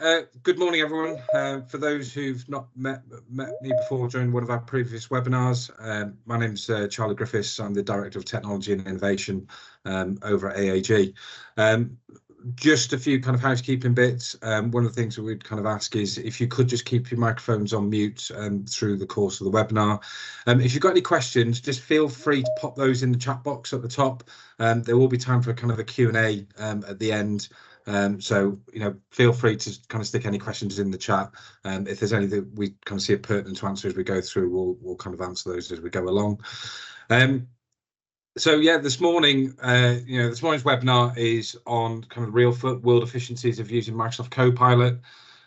Good morning, everyone. For those who've not met me before during one of our previous webinars, my name's Charlie Griffiths. I'm the Director of Technology and Innovation over at AAG. Just a few kind of housekeeping bits. One of the things that we'd kind of ask is if you could just keep your microphones on mute through the course of the webinar. If you've got any questions, just feel free to pop those in the chat box at the top. There will be time for kind of a Q&A at the end. So, feel free to kind of stick any questions in the chat. If there's any that we kind of see it pertinent to answer as we go through, we'll kind of answer those as we go along. So yeah, this morning, this morning's webinar is on kind of real world efficiencies of using Microsoft Copilot.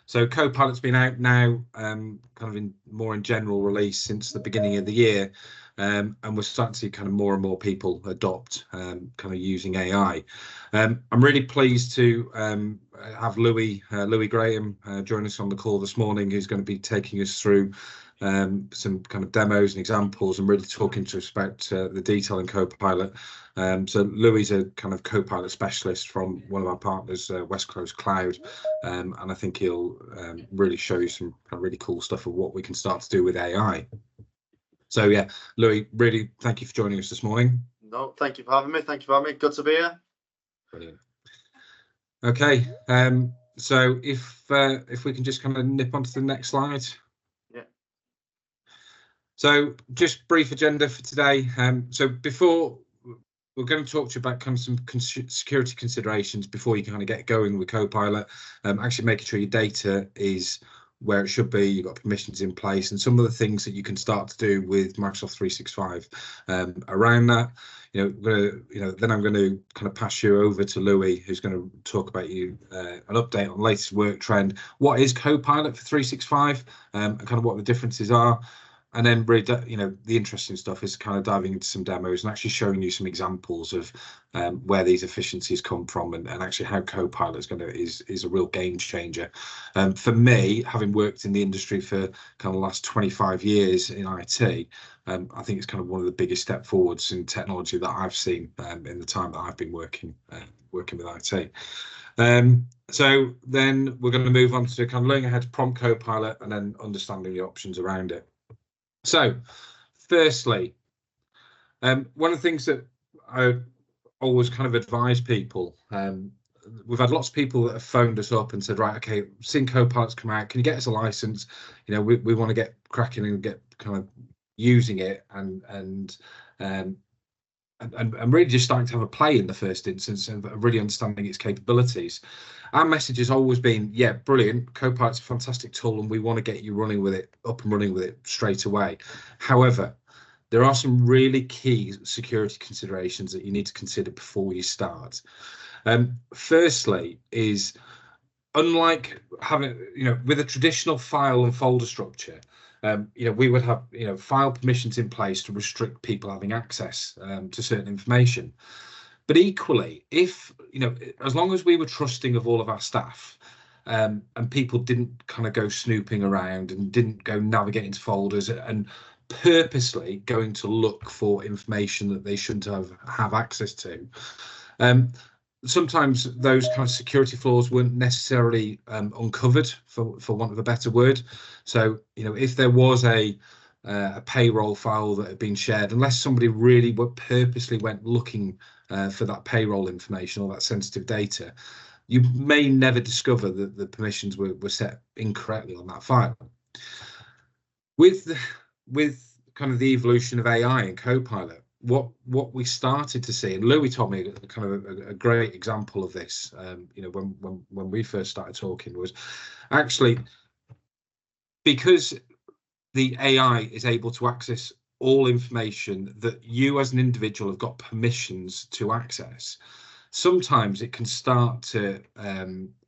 So Copilot's been out now, kind of more in general release since the beginning of the year. And we're starting to see kind of more and more people adopt kind of using AI. I'm really pleased to have Louis Graham join us on the call this morning, who's going to be taking us through some kind of demos and examples and really talking to us about the detail in Copilot. So Louis is a kind of Copilot specialist from one of our partners, West Coast Cloud, and I think he'll really show you some kind of really cool stuff of what we can start to do with AI. So yeah, Louis, really thank you for joining us this morning. No, thank you for having me. Thank you for having me. Good to be here. Brilliant. Okay, so if we can just kind of nip onto the next slide. Yeah. So just brief agenda for today. So before we're going to talk to you about kind of some security considerations before you kind of get going with Copilot. Actually making sure your data is where it should be, you've got permissions in place, and some of the things that you can start to do with Microsoft 365 around that. Then I'm going to kind of pass you over to Louis, who's going to talk about an update on the latest work trend. What is Copilot for 365, and kind of what the differences are. And then, really, the interesting stuff is kind of diving into some demos and actually showing you some examples of where these efficiencies come from, and actually how Copilot is a real game changer. For me, having worked in the industry for kind of the last 25 years in IT, I think it's kind of one of the biggest step forwards in technology that I've seen in the time that I've been working with IT. So then we're going to move on to kind of learning how to prompt Copilot and then understanding the options around it. So, firstly, one of the things that I always kind of advise people, we've had lots of people that have phoned us up and said, right, okay, seen Copilot's come out, can you get us a license? We want to get cracking and get kind of using it and really just starting to have a play in the first instance and really understanding its capabilities. Our message has always been, yeah, brilliant, Copilot's a fantastic tool and we want to get you up and running with it straight away. However, there are some really key security considerations that you need to consider before you start. Firstly is, unlike having, with a traditional file and folder structure, we would have, file permissions in place to restrict people having access to certain information. But equally, if, as long as we were trusting of all of our staff and people didn't kind of go snooping around and didn't go navigate into folders and purposely going to look for information that they shouldn't have access to, sometimes those kind of security flaws weren't necessarily uncovered, for want of a better word. So, if there was a payroll file that had been shared, unless somebody really purposely went looking for that payroll information or that sensitive data, you may never discover that the permissions were set incorrectly on that file. With kind of the evolution of AI and Copilot, what we started to see, and Louis told me kind of a great example of this, when we first started talking, was actually because the AI is able to access all information that you as an individual have got permissions to access. Sometimes it can start to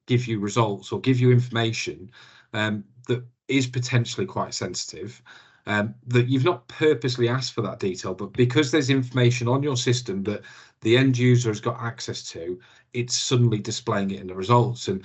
give you results or give you information that is potentially quite sensitive, that you've not purposely asked for that detail, but because there's information on your system that the end user has got access to, it's suddenly displaying it in the results. And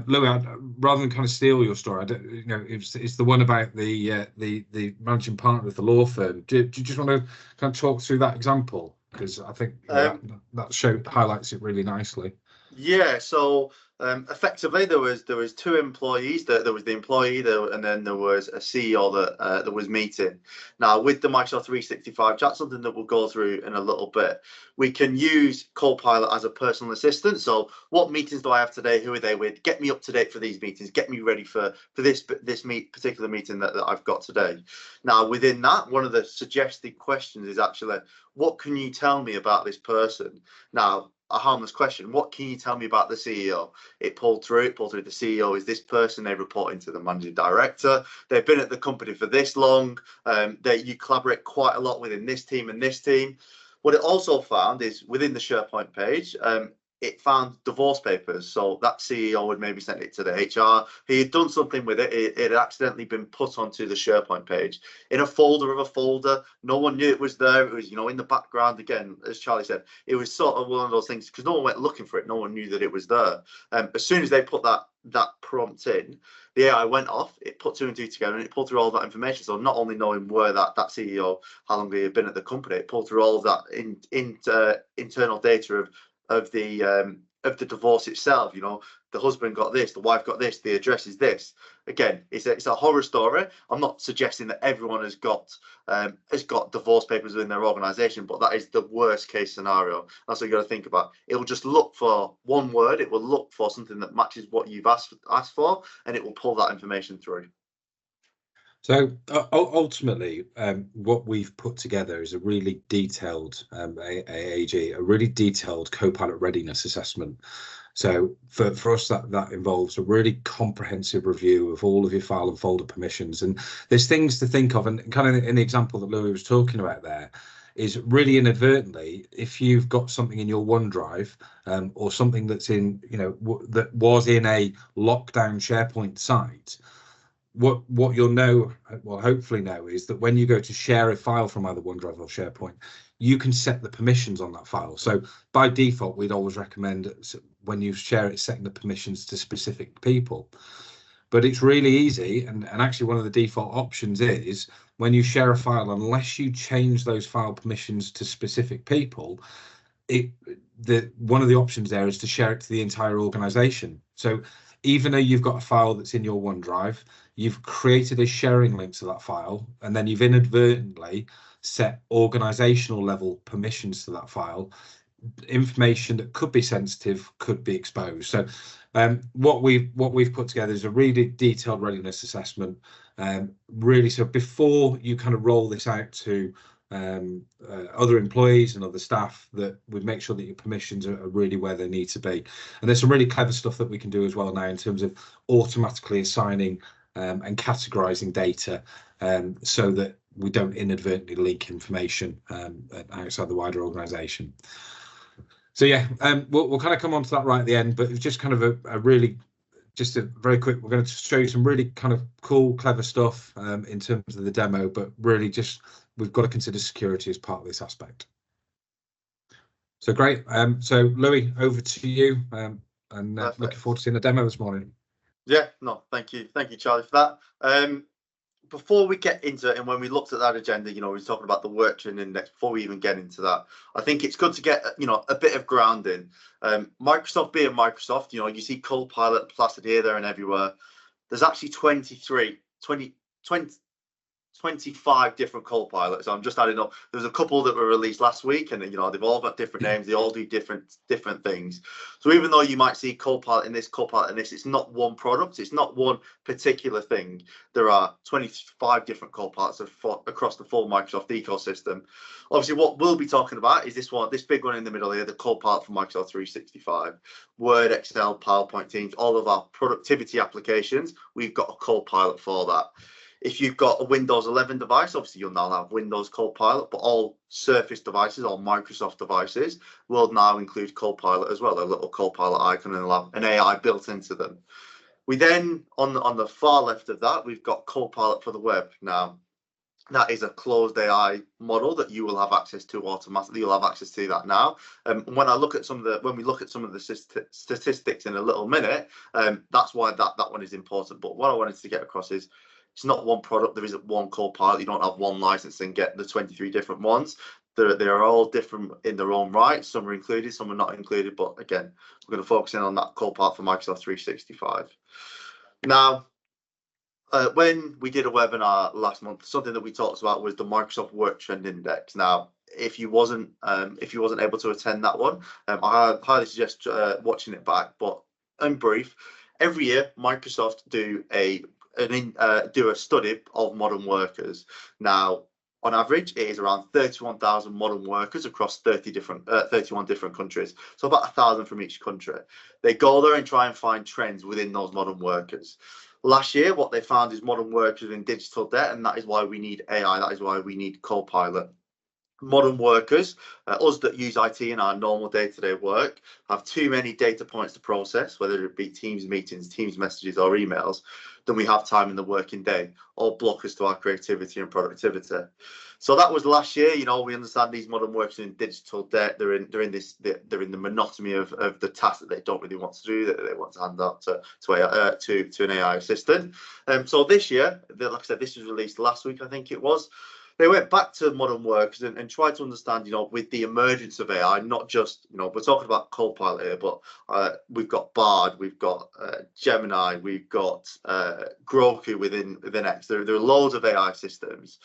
Louis, rather than kind of steal your story, it's the one about the managing partner of the law firm. Do you just want to kind of talk through that example? Because I think that highlights it really nicely. Yeah, so Effectively, there was two employees. There was the employee, and then there was a CEO that was meeting. Now, with the Microsoft 365 chat, something that we'll go through in a little bit, we can use Copilot as a personal assistant. So, what meetings do I have today? Who are they with? Get me up to date for these meetings. Get me ready for this particular meeting that I've got today. Now, within that, one of the suggested questions is actually, what can you tell me about this person? Now, a harmless question. What can you tell me about the CEO? It pulled through. The CEO is this person. They report into the managing director. They've been at the company for this long. You collaborate quite a lot within this team and this team. What it also found is within the SharePoint page, it found divorce papers. So that CEO had maybe sent it to the HR. He had done something with it. It had accidentally been put onto the SharePoint page in a folder of a folder. No one knew it was there. It was, in the background. Again, as Charlie said, it was sort of one of those things because no one went looking for it. No one knew that it was there. As soon as they put that prompt in, the AI went off, it put two and two together, and it pulled through all that information. So not only knowing where that CEO, how long they had been at the company, it pulled through all of that internal data of the divorce itself. The husband got this, the wife got this, the address is this. Again, it's a horror story. I'm not suggesting that everyone has got divorce papers within their organization, but that is the worst case scenario. That's what you got to think about. It will just look for one word. It will look for something that matches what you've asked for, and it will pull that information through. So ultimately, what we've put together is a really detailed AAG, a really detailed Copilot readiness assessment. So for us, that involves a really comprehensive review of all of your file and folder permissions. And there's things to think of, and kind of in the example that Louis was talking about there, is really inadvertently, if you've got something in your OneDrive or something that's in, that was in a lockdown SharePoint site, what you'll hopefully know is that when you go to share a file from either OneDrive or SharePoint, you can set the permissions on that file. So by default, we'd always recommend when you share it, setting the permissions to specific people. But it's really easy, and actually one of the default options is when you share a file, unless you change those file permissions to specific people, one of the options there is to share it to the entire organization. So even though you've got a file that's in your OneDrive, you've created a sharing link to that file, and then you've inadvertently set organizational level permissions to that file. Information that could be sensitive could be exposed. So what we've put together is a really detailed readiness assessment. Really, so before you kind of roll this out to other employees and other staff, that we make sure that your permissions are really where they need to be. And there's some really clever stuff that we can do as well now in terms of automatically assigning and categorizing data so that we don't inadvertently leak information outside the wider organization. So yeah, we'll kind of come on to that right at the end, but it's just kind of a very quick, we're going to show you some really kind of cool, clever stuff in terms of the demo, but really just, we've got to consider security as part of this aspect. So great. So Louis, over to you, and looking forward to seeing the demo this morning. Yeah, no, thank you, Charlie, for that. Before we get into it, and when we looked at that agenda, we were talking about the work trend index. Before we even get into that, I think it's good to get a bit of grounding. Microsoft being Microsoft, you see Copilot plastered here, there, and everywhere. There's actually 25 different Copilots. I'm just adding up. There's a couple that were released last week, and they've all got different names. They all do different things. So even though you might see Copilot in this, Copilot in this, it's not one product. It's not one particular thing. There are 25 different Copilots across the full Microsoft ecosystem. Obviously, what we'll be talking about is this big one in the middle here, the Copilot for Microsoft 365. Word, Excel, PowerPoint, Teams, all of our productivity applications, we've got a Copilot for that. If you've got a Windows 11 device, obviously you'll now have Windows Copilot, but all Surface devices, all Microsoft devices, will now include Copilot as well, a little Copilot icon, and they'll have an AI built into them. We then, on the far left of that, we've got Copilot for the web. Now, that is a closed AI model that you will have access to automatically. You'll have access to that now. When we look at some of the statistics in a little minute, that's why that one is important. But what I wanted to get across is, it's not one product. There isn't one Copilot. You don't have one license and get the 23 different ones. They are all different in their own right. Some are included, some are not included. But again, we're going to focus in on that Copilot for Microsoft 365. Now, when we did a webinar last month, something that we talked about was the Microsoft Work Trend Index. Now, if you wasn't able to attend that one, I highly suggest watching it back. But in brief, every year Microsoft do a study of modern workers. Now, on average, it is around 31,000 modern workers across 31 different countries. So about 1,000 from each country. They go there and try and find trends within those modern workers. Last year, what they found is modern workers in digital debt, and that is why we need AI. That is why we need Copilot. Modern workers, us that use IT in our normal day-to-day work, have too many data points to process, whether it be Teams meetings, Teams messages, or emails, than we have time in the working day, all blockers to our creativity and productivity. So that was last year. You know, we understand these modern workers in digital debt. They're in the monotony of the tasks that they don't really want to do, that they want to hand out to an AI assistant. So this year, like I said, this was released last week, I think it was. They went back to modern workers and tried to understand, you know, with the emergence of AI, not just, you know, we're talking about Copilot here, but we've got Bard, we've got Gemini, we've got Groku within X. There are loads of AI systems.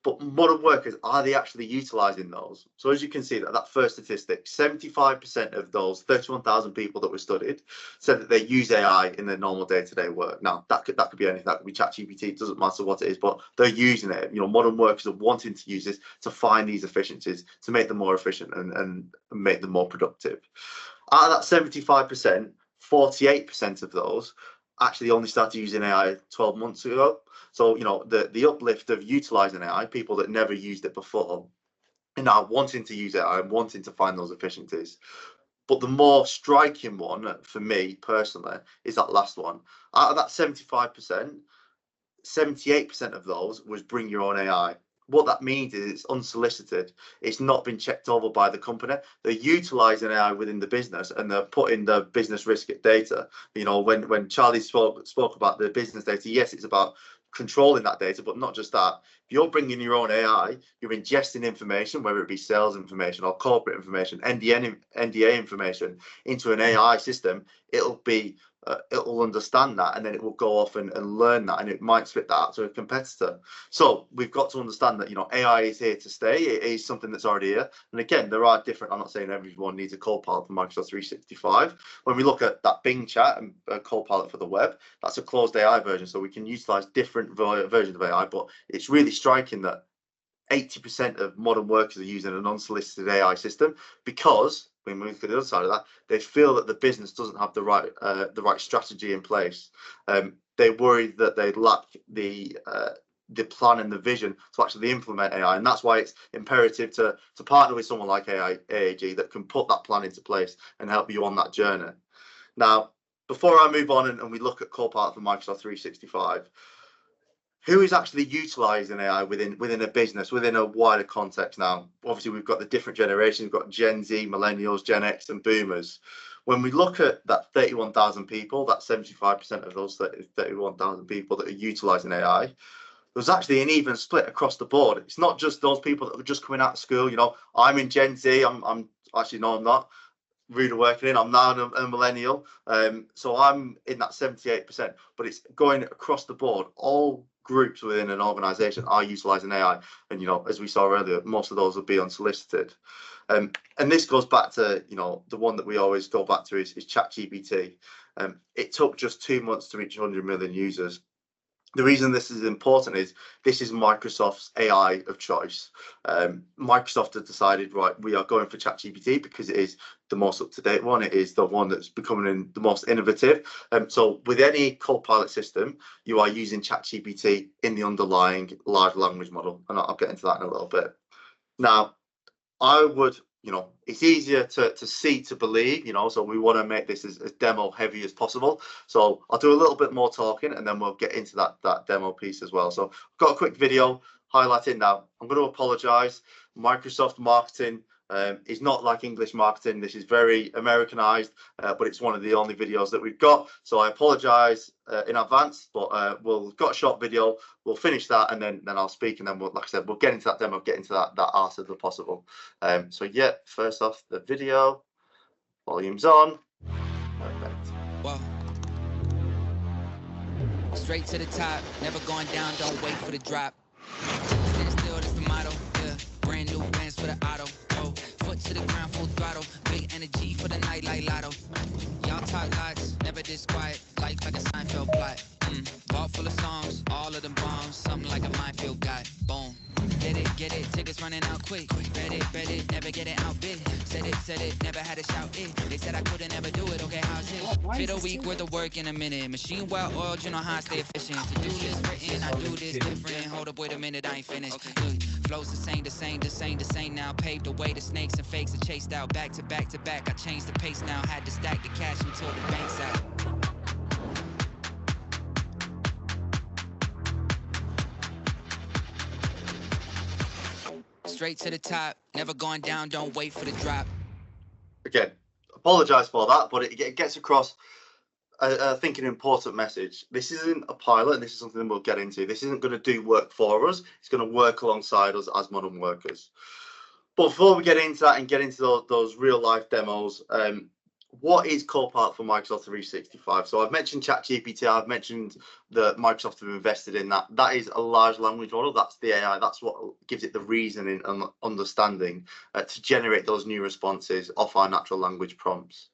But modern workers, are they actually utilizing those? So as you can see, that first statistic, 75% of those 31,000 people that were studied said that they use AI in their normal day-to-day work. Now, that could be anything. That could be ChatGPT. It doesn't matter what it is, but they're using it. You know, modern workers are wanting to use this to find these efficiencies, to make them more efficient and make them more productive. Out of that 75%, 48% of those actually only started using AI 12 months ago. So, you know, the uplift of utilizing AI, people that never used it before, and now wanting to use AI and wanting to find those efficiencies. But the more striking one for me personally is that last one. Out of that 75%, 78% of those was bring your own AI. What that means is it's unsolicited. It's not been checked over by the company. They're utilizing AI within the business and they're putting the business risk at data. You know, when Charlie spoke about the business data, yes, it's about controlling that data, but not just that. If you're bringing your own AI, you're ingesting information, whether it be sales information or corporate information, NDA information into an AI system, it'll understand that, and then it will go off and learn that, and it might spit that out to a competitor. So we've got to understand that, you know, AI is here to stay. It is something that's already here. And again, there are different, I'm not saying everyone needs a Copilot for Microsoft 365. When we look at that Bing chat and Copilot for the web, that's a closed AI version. So we can utilize different versions of AI, but it's really striking that 80% of modern workers are using an unsolicited AI system because, when we move to the other side of that, they feel that the business doesn't have the right strategy in place. They worry that they lack the plan and the vision to actually implement AI, and that's why it's imperative to partner with someone like AAG that can put that plan into place and help you on that journey. Now, before I move on and we look at Copilot for Microsoft 365, who is actually utilizing AI within a business, within a wider context now? Obviously, we've got the different generations. We've got Gen Z, Millennials, Gen X, and Boomers. When we look at that 31,000 people, that 75% of those 31,000 people that are utilizing AI, there's actually an even split across the board. It's not just those people that are just coming out of school. You know, I'm in Gen Z. I'm actually, no, I'm not. Rude awakening. I'm now a millennial. So I'm in that 78%, but it's going across the board. All groups within an organization are utilizing AI, and, you know, as we saw earlier, most of those will be unsolicited. And this goes back to, you know, the one that we always go back to is ChatGPT. It took just 2 months to reach 100 million users. The reason this is important is this is Microsoft's AI of choice. Microsoft has decided, right, we are going for ChatGPT because it is the most up-to-date one. It is the one that's becoming the most innovative. So with any Copilot system, you are using ChatGPT in the underlying large language model, and I'll get into that in a little bit. Now, I would, you know, it's easier to see to believe, you know, so we want to make this as demo heavy as possible. So I'll do a little bit more talking and then we'll get into that demo piece as well. So I've got a quick video highlighting now. I'm going to apologize. Microsoft marketing It's not like English marketing. This is very Americanized, but it's one of the only videos that we've got. So I apologize in advance, but we've got a short video. We'll finish that, and then I'll speak, and then we'll, like I said, we'll get into that demo, get into that art of the possible. So yeah, first off, the video, volume's on. Perfect. Whoa. Straight to the top, never going down, don't wait for the drop. Stand still, that's the motto. Yeah, brand new bands for the auto. Oh, foot to the ground, full throttle. Big energy for the night like lotto. Y'all talk lots, never this quiet. Like a Seinfeld plot. Vault full of songs, all of them bombs. Something like a minefield guy. Boom. Get it, tickets running out quick. Read it, never get it outbid. Said it, never had to shout it. They said I couldn't ever do it, okay, how's it? Fit a week worth of work in a minute. Machine well oiled, you know how I stay efficient. To do this written, I do this different. Hold up, wait a minute, I ain't finished. Okay. Flows the same now. Paved the way to snakes and fakes are chased out. Back to back. I changed the pace now. Had to stack the cash until the bank's out. Straight to the top, never going down, don't wait for the drop. Again, apologize for that, but it gets across, I think, an important message. This isn't a pilot, and this is something we'll get into. This isn't going to do work for us. It's going to work alongside us as modern workers. But before we get into that and get into those real life demos, what is Copilot for Microsoft 365? So I've mentioned ChatGPT. I've mentioned that Microsoft have invested in that. That is a large language model. That's the AI. That's what gives it the reasoning and understanding to generate those new responses off our natural language prompts.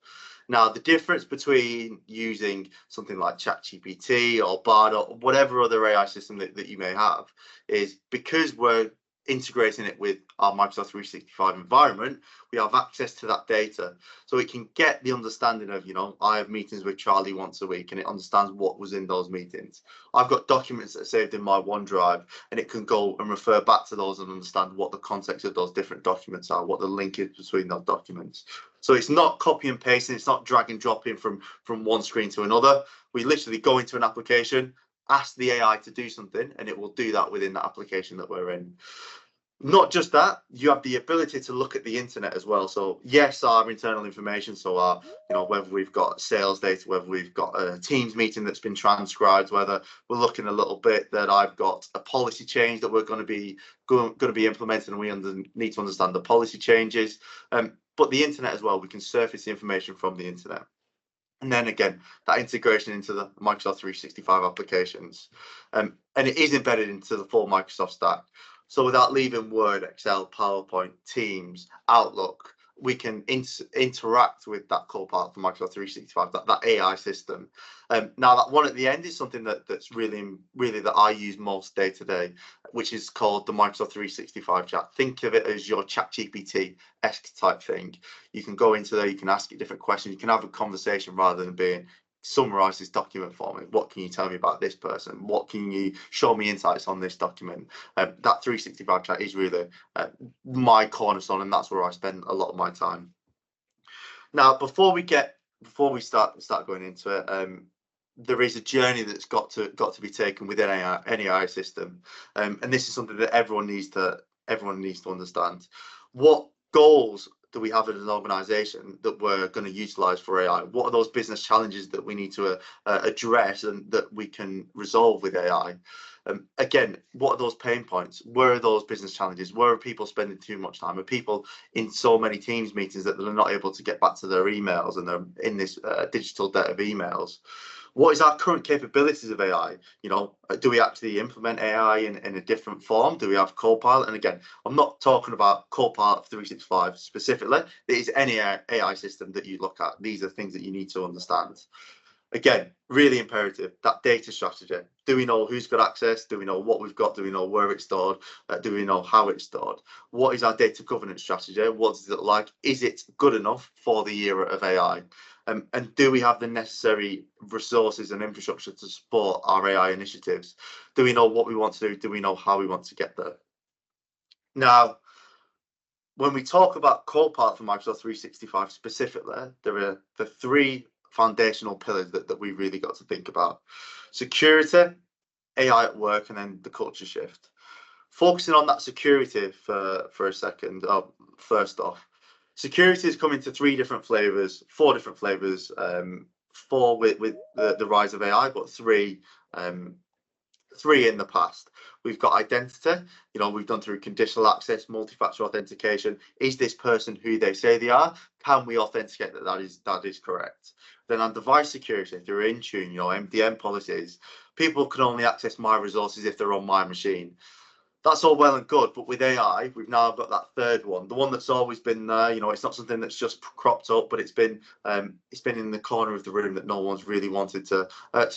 Now, the difference between using something like ChatGPT or Bard or whatever other AI system that you may have is because we're integrating it with our Microsoft 365 environment, we have access to that data. So it can get the understanding of, I have meetings with Charlie once a week, and it understands what was in those meetings. I've got documents that are saved in my OneDrive, and it can go and refer back to those and understand what the context of those different documents are, what the link is between those documents. So it's not copy and pasting, it's not drag and dropping from one screen to another. We literally go into an application, ask the AI to do something, and it will do that within that application that we're in. Not just that, you have the ability to look at the internet as well. So yes, our internal information, so our, whether we've got sales data, whether we've got a Teams meeting that's been transcribed, whether we're looking a little bit that I've got a policy change that we're going to be implementing, and we need to understand the policy changes. But the internet as well, we can surface the information from the internet. And then again, that integration into the Microsoft 365 applications. And it is embedded into the full Microsoft stack. So without leaving Word, Excel, PowerPoint, Teams, Outlook, we can interact with that Copilot for Microsoft 365, that AI system. Now that one at the end is something that's really that I use most day to day, which is called the Microsoft 365 chat. Think of it as your ChatGPT-esque type thing. You can go into there, you can ask it different questions, you can have a conversation rather than being summarize this document for me. What can you tell me about this person? What can you show me insights on this document? That 365 chat is really my cornerstone, and that's where I spend a lot of my time. Now, before we start going into it, there is a journey that's got to be taken within any AI system, and this is something that everyone needs to understand. What goals do we have as an organization that we're going to utilize for AI? What are those business challenges that we need to address and that we can resolve with AI? Again, what are those pain points? Where are those business challenges? Where are people spending too much time? Are people in so many Teams meetings that they're not able to get back to their emails, and they're in this digital debt of emails? What is our current capabilities of AI? Do we actually implement AI in a different form? Do we have Copilot? And again, I'm not talking about Copilot 365 specifically. It is any AI system that you look at. These are things that you need to understand. Again, really imperative, that data strategy. Do we know who's got access? Do we know what we've got? Do we know where it's stored? Do we know how it's stored? What is our data governance strategy? What does it look like? Is it good enough for the era of AI? And do we have the necessary resources and infrastructure to support our AI initiatives? Do we know what we want to do? Do we know how we want to get there? Now, when we talk about Copilot for Microsoft 365 specifically, there are the three foundational pillars that we really got to think about: security, AI at work, and then the culture shift. Focusing on that security for a second. First off, security is coming to 4 different flavors, four with the rise of AI, but three in the past. We've got identity, we've done through conditional access, multi-factor authentication. Is this person who they say they are? Can we authenticate that is correct? Then on device security, through Intune, MDM policies, people can only access my resources if they're on my machine. That's all well and good, but with AI, we've now got that third one, the one that's always been there. It's not something that's just cropped up, but it's been in the corner of the room that no one's really wanted to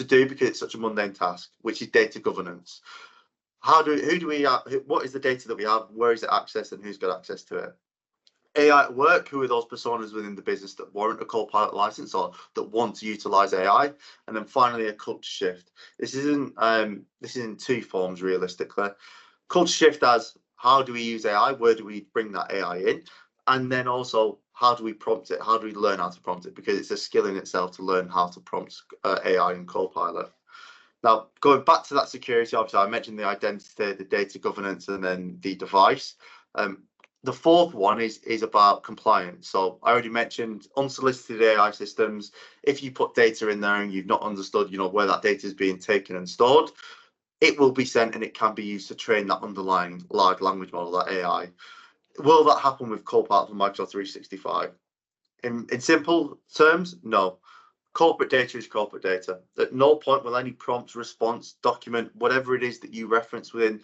do because it's such a mundane task, which is data governance. What is the data that we have? Where is it accessed, and who's got access to it? AI at work, who are those personas within the business that warrant a Copilot license or that want to utilize AI? And then finally, a culture shift. This is in 2 forms, realistically. Culture shift as how do we use AI? Where do we bring that AI in? And then also, how do we prompt it? How do we learn how to prompt it? Because it's a skill in itself to learn how to prompt AI in Copilot. Now, going back to that security, obviously, I mentioned the identity, the data governance, and then the device. The fourth one is about compliance. So I already mentioned unsolicited AI systems. If you put data in there and you've not understood, where that data is being taken and stored, it will be sent and it can be used to train that underlying large language model, that AI. Will that happen with Copilot for Microsoft 365? In simple terms, no. Corporate data is corporate data. At no point will any prompt, response, document, whatever it is that you reference within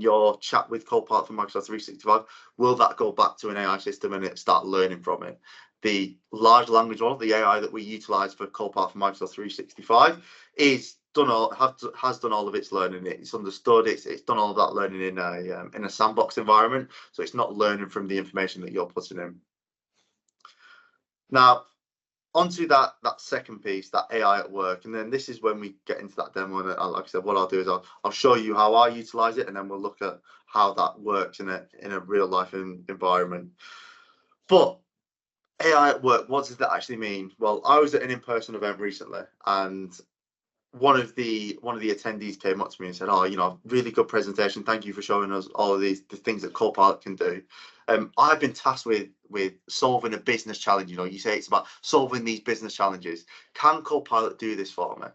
your chat with Copilot for Microsoft 365, will that go back to an AI system and it start learning from it? The large language model, the AI that we utilize for Copilot for Microsoft 365, has done all of its learning. It's understood. It's done all of that learning in a sandbox environment. So it's not learning from the information that you're putting in. Now, onto that second piece, that AI at work, and then this is when we get into that demo. And like I said, what I'll do is I'll show you how I utilize it, and then we'll look at how that works in a real life environment. But AI at work, what does that actually mean? Well, I was at an in-person event recently, and one of the attendees came up to me and said, really good presentation. Thank you for showing us all of the things that Copilot can do. I've been tasked with solving a business challenge. You say it's about solving these business challenges. Can Copilot do this for me?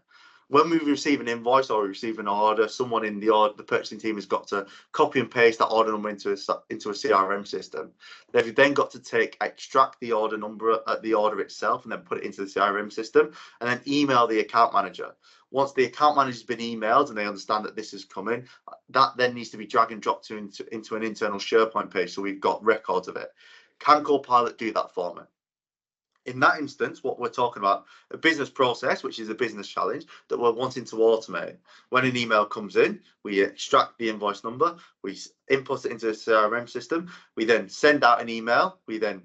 When we receive an invoice or we receive an order, someone in the purchasing team has got to copy and paste that order number into a CRM system. They've then got to extract the order number at the order itself and then put it into the CRM system and then email the account manager. Once the account manager has been emailed and they understand that this is coming, that then needs to be drag and dropped into an internal SharePoint page, so we've got records of it. Can Copilot do that for me? In that instance, what we're talking about, a business process, which is a business challenge that we're wanting to automate. When an email comes in, we extract the invoice number, we input it into the CRM system, we then send out an email, we then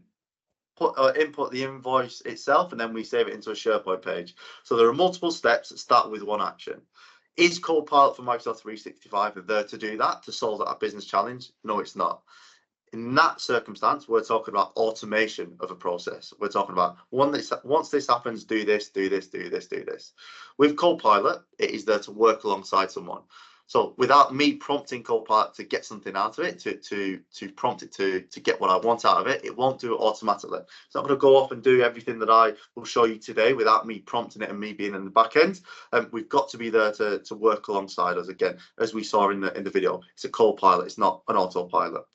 input the invoice itself, and then we save it into a SharePoint page. So there are multiple steps that start with one action. Is Copilot for Microsoft 365 there to do that, to solve that business challenge? No, it's not. In that circumstance, we're talking about automation of a process. We're talking about once this happens, do this, do this, do this, do this. With Copilot, it is there to work alongside someone. So without me prompting Copilot to get something out of it, to prompt it to get what I want out of it, it won't do it automatically. It's not going to go off and do everything that I will show you today without me prompting it and me being in the back end. We've got to be there to work alongside us. Again, as we saw in the video, it's a Copilot, it's not an autopilot.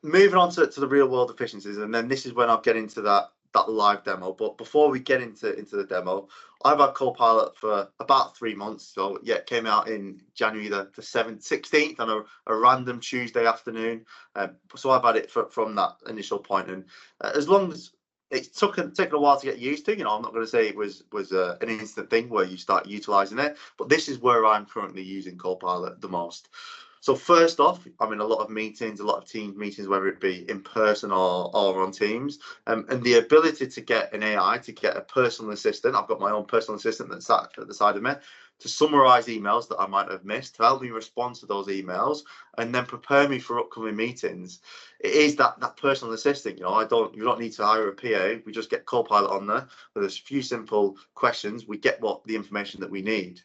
Moving on to the real world efficiencies, and then this is when I'll get into that live demo. But before we get into the demo, I've had Copilot for about 3 months. So yeah, it came out in January the 16th on a random Tuesday afternoon. So I've had it from that initial point, and as long as it's taken a while to get used to, I'm not going to say it was an instant thing where you start utilizing it, but this is where I'm currently using Copilot the most. So first off, I'm in a lot of meetings, a lot of Teams meetings, whether it be in person or on Teams, and the ability to get an AI, to get a personal assistant. I've got my own personal assistant that's sat at the side of me to summarize emails that I might have missed, to help me respond to those emails, and then prepare me for upcoming meetings. It is that personal assistant. You don't need to hire a PA. We just get Copilot on there with a few simple questions. We get the information that we need.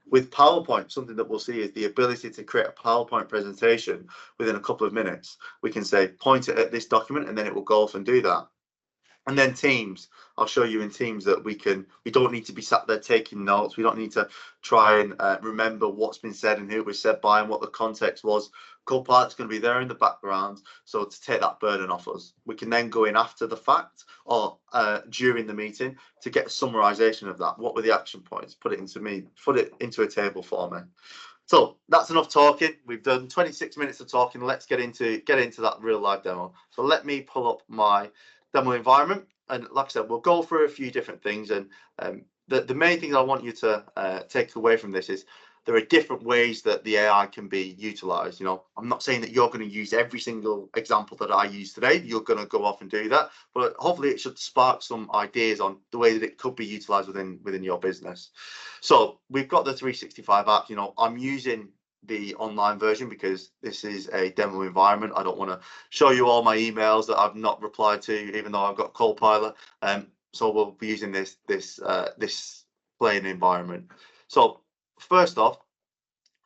With PowerPoint, something that we'll see is the ability to create a PowerPoint presentation within a couple of minutes. We can say, point it at this document, and then it will go off and do that. And then Teams, I'll show you in Teams that we don't need to be sat there taking notes. We don't need to try and remember what's been said and who it was said by and what the context was. Copilot's going to be there in the background, so to take that burden off us. We can then go in after the fact or during the meeting to get a summarization of that. What were the action points? Put it into a table for me. So that's enough talking. We've done 26 minutes of talking. Let's get into that real live demo. So let me pull up my demo environment, and like I said, we'll go through a few different things, and the main thing I want you to take away from this is there are different ways that the AI can be utilized. I'm not saying that you're going to use every single example that I use today. You're going to go off and do that, but hopefully it should spark some ideas on the way that it could be utilized within your business. So we've got the 365 app. I'm using the online version because this is a demo environment. I don't want to show you all my emails that I've not replied to, even though I've got Copilot. So we'll be using this plain environment. So first off,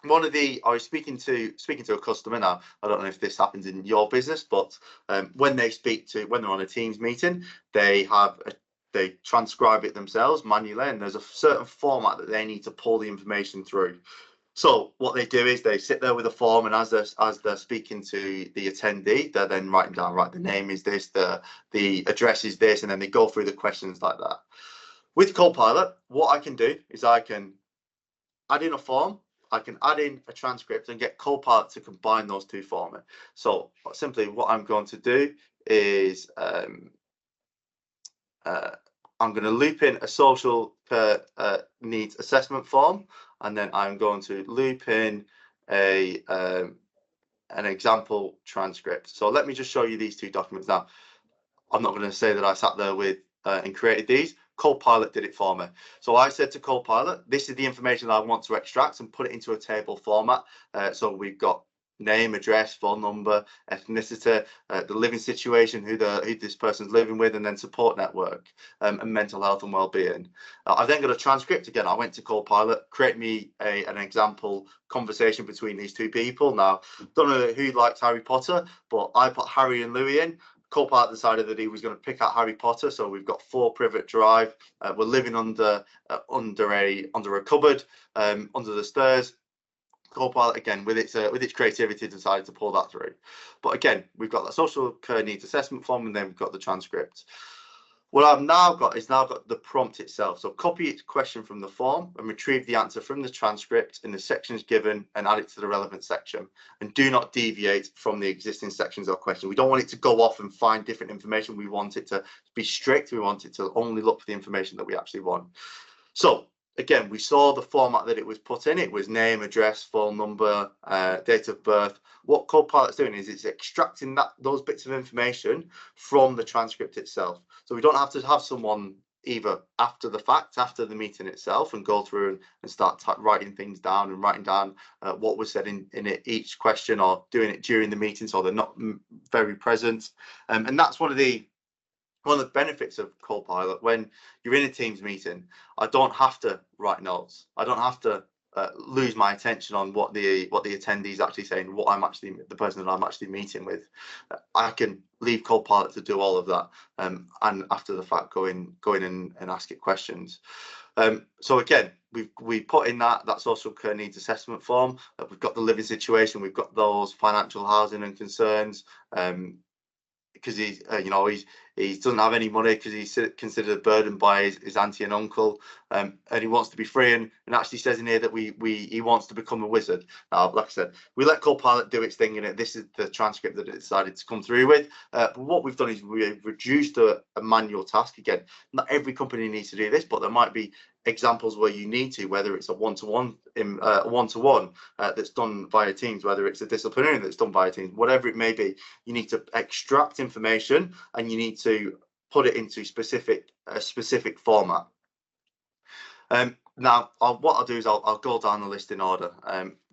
I was speaking to a customer. Now, I don't know if this happens in your business, but when they're on a Teams meeting, they transcribe it themselves manually, and there's a certain format that they need to pull the information through. So what they do is they sit there with a form, and as they're speaking to the attendee, they're then writing down, right, the name is this, the address is this, and then they go through the questions like that. With Copilot, what I can do is I can add in a form, I can add in a transcript, and get Copilot to combine those two for me. So simply what I'm going to do is I'm going to loop in a social needs assessment form, and then I'm going to loop in an example transcript. So let me just show you these two documents now. I'm not going to say that I sat there with and created these. Copilot did it for me. So I said to Copilot, this is the information that I want to extract and put it into a table format. So we've got name, address, phone number, ethnicity, the living situation, who this person's living with, and then support network, and mental health and well-being. I've then got a transcript. Again, I went to Copilot, create me an example conversation between these two people. Now, don't know who likes Harry Potter, but I put Harry and Louis in. Copilot decided that he was going to pick out Harry Potter, so we've got 4 Privet Drive. We're living under a cupboard, under the stairs. Copilot, again, with its creativity, decided to pull that through. But again, we've got the social care needs assessment form, and then we've got the transcript. What I've now got the prompt itself. So copy its question from the form and retrieve the answer from the transcript in the sections given and add it to the relevant section. And do not deviate from the existing sections or question. We don't want it to go off and find different information. We want it to be strict. We want it to only look for the information that we actually want. So again, we saw the format that it was put in. It was name, address, phone number, date of birth. What Copilot's doing is it's extracting those bits of information from the transcript itself. So we don't have to have someone either after the fact, after the meeting itself, and go through and start writing things down and writing down what was said in each question, or doing it during the meeting so they're not very present. And that's one of the benefits of Copilot. When you're in a Teams meeting, I don't have to write notes. I don't have to lose my attention on what the attendees actually saying, the person that I'm actually meeting with. I can leave Copilot to do all of that, and after the fact, go in and ask it questions. So again, we put in that social care needs assessment form. We've got the living situation. We've got those financial, housing and concerns. Because he doesn't have any money because he's considered a burden by his auntie and uncle, and he wants to be free, and actually says in here that he wants to become a wizard. Now, like I said, we let Copilot do its thing in it. This is the transcript that it decided to come through with. But what we've done is we've reduced a manual task. Again, not every company needs to do this, but there might be examples where you need to, whether it's a one-to-one that's done via Teams, whether it's a disciplinary that's done via Teams, whatever it may be. You need to extract information and you need to put it into a specific format. Now, what I'll do is I'll go down the list in order.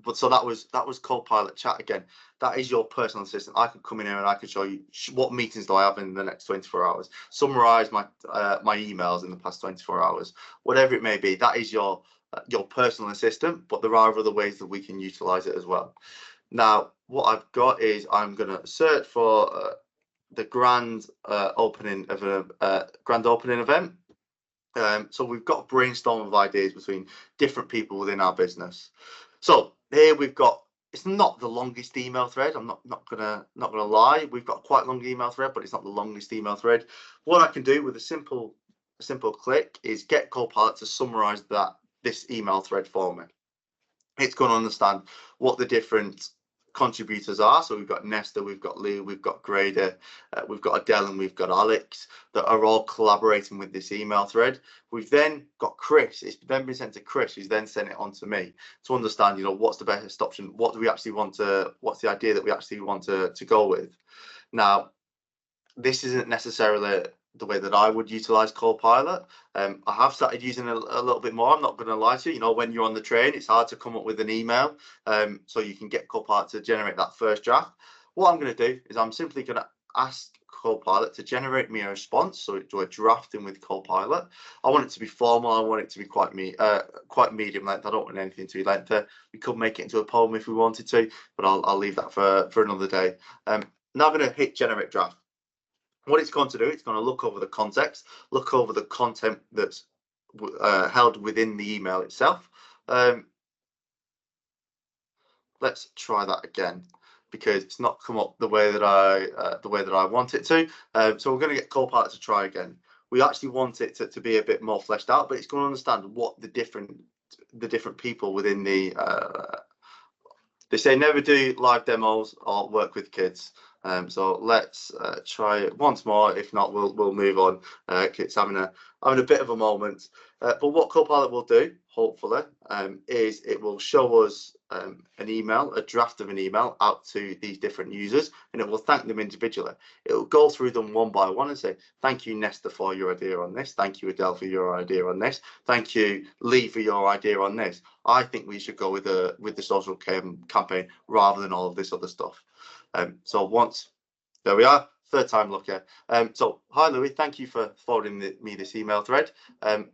But so that was Copilot Chat. Again, that is your personal assistant. I could come in here and I could show you what meetings do I have in the next 24 hours, summarize my emails in the past 24 hours, whatever it may be. That is your your personal assistant, but there are other ways that we can utilize it as well. Now, what I've got is I'm going to search for the grand opening event. So we've got a brainstorm of ideas between different people within our business. So here we've got, it's not the longest email thread. I'm not gonna lie. We've got quite a long email thread, but it's not the longest email thread. What I can do with a simple click is get Copilot to summarize this email thread for me. It's going to understand what the different contributors are. So we've got Nesta, we've got Lou, we've got Grader, we've got Adele, and we've got Alex that are all collaborating with this email thread. We've then got Chris. It's then been sent to Chris, who's then sent it on to me to understand, what's the best option, what do we actually want to, what's the idea that we actually want to go with. Now, this isn't necessarily the way that I would utilize Copilot. I have started using it a little bit more. I'm not going to lie to you. When you're on the train, it's hard to come up with an email. So you can get Copilot to generate that first draft. What I'm going to do is I'm simply going to ask Copilot to generate me a response. So do a drafting with Copilot. I want it to be formal. I want it to be quite medium length. I don't want anything too lengthy. We could make it into a poem if we wanted to, but I'll leave that for another day. Now I'm going to hit generate draft. What it's going to do, it's going to look over the context, look over the content that's held within the email itself. Let's try that again, because it's not come up the way that I want it to. So we're going to get Copilot to try again. We actually want it to be a bit more fleshed out, but it's going to understand what the different people within the they say never do live demos or work with kids. So let's try it once more. If not, we'll move on. It's having a bit of a moment. But what Copilot will do, hopefully, is it will show us an email, a draft of an email out to these different users, and it will thank them individually. It will go through them one by one and say, thank you, Nesta, for your idea on this. Thank you, Adele, for your idea on this. Thank you, Lee, for your idea on this. I think we should go with the social campaign rather than all of this other stuff. So once, there we are, third time lucky. So hi Louis, thank you for forwarding me this email thread. I'd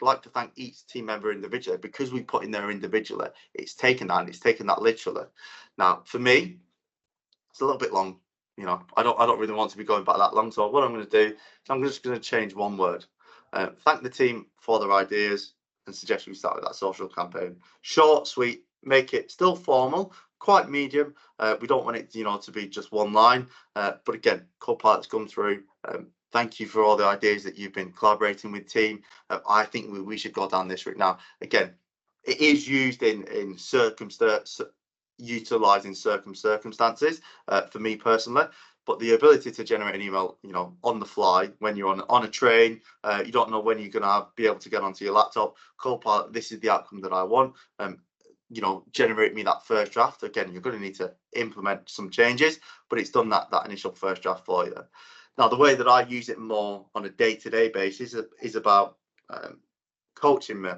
like to thank each team member individually, because we put in there individually. It's taken that literally. Now for me, it's a little bit long. I don't really want to be going back that long. So what I'm going to do is I'm just going to change one word. Thank the team for their ideas and suggest we start with that social campaign. Short, sweet, make it still formal, quite medium. We don't want it, to be just one line. But again, Copilot's come through. Thank you for all the ideas that you've been collaborating with team. I think we should go down this route now. Again, it is used in utilizing circumstances for me personally. But the ability to generate an email, on the fly when you're on a train, you don't know when you're going to be able to get onto your laptop. Copilot, this is the outcome that I want. Generate me that first draft. Again, you're going to need to implement some changes, but it's done that initial first draft for you. Now, the way that I use it more on a day-to-day basis is about coaching me.